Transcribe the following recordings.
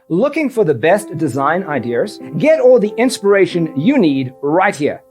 Looking for the best design ideas? Get all the inspiration you need right here.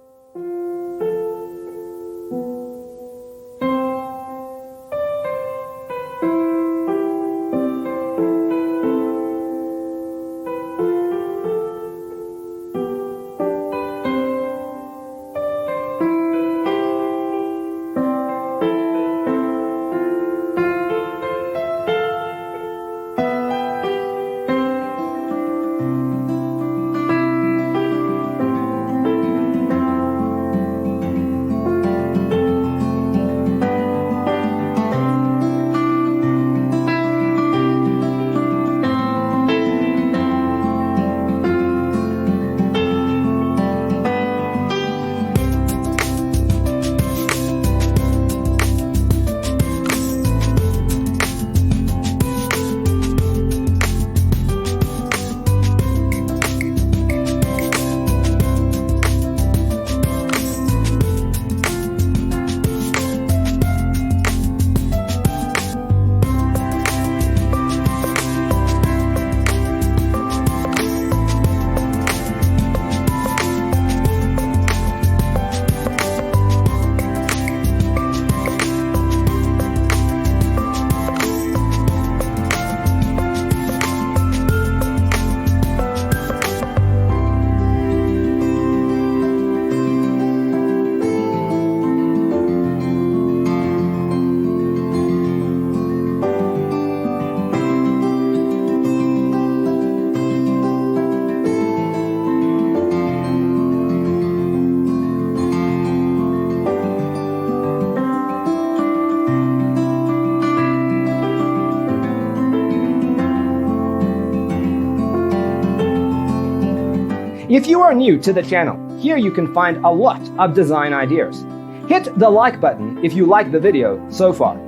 If you are new to the channel, here you can find a lot of design ideas. Hit the like button if you like the video so far.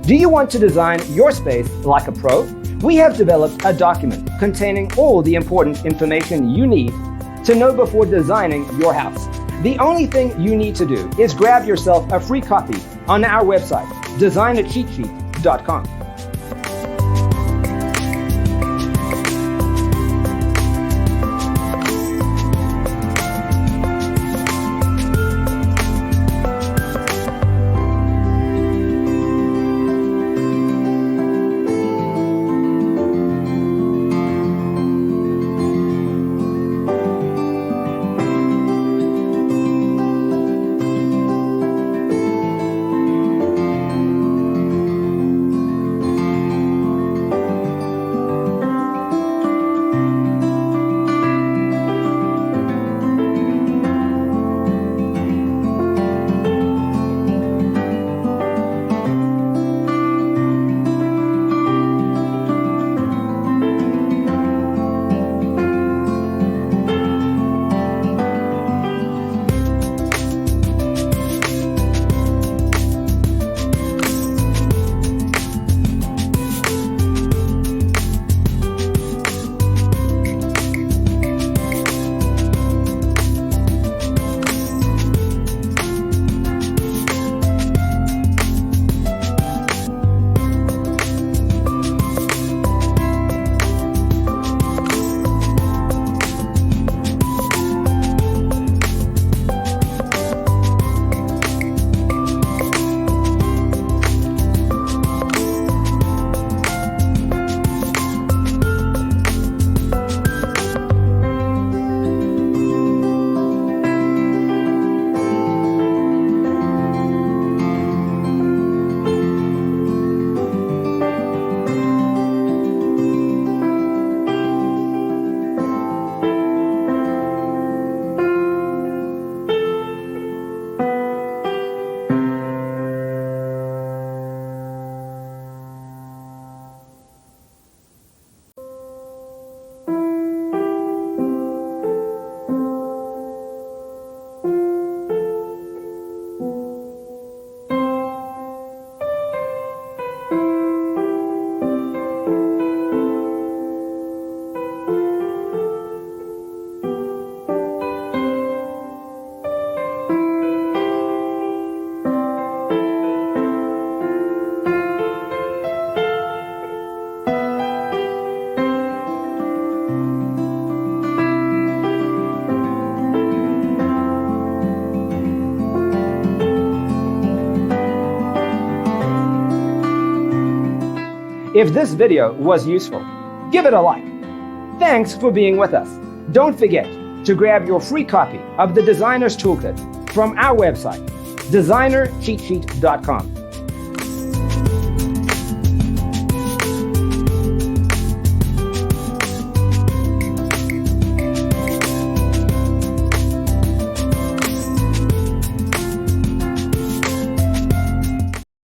Do you want to design your space like a pro? We have developed a document containing all the important information you need to know before designing your house. The only thing you need to do is grab yourself a free copy on our website, designacheatsheet.com. If this video was useful, give it a like. Thanks for being with us. Don't forget to grab your free copy of the Designer's Toolkit from our website, designercheatsheet.com.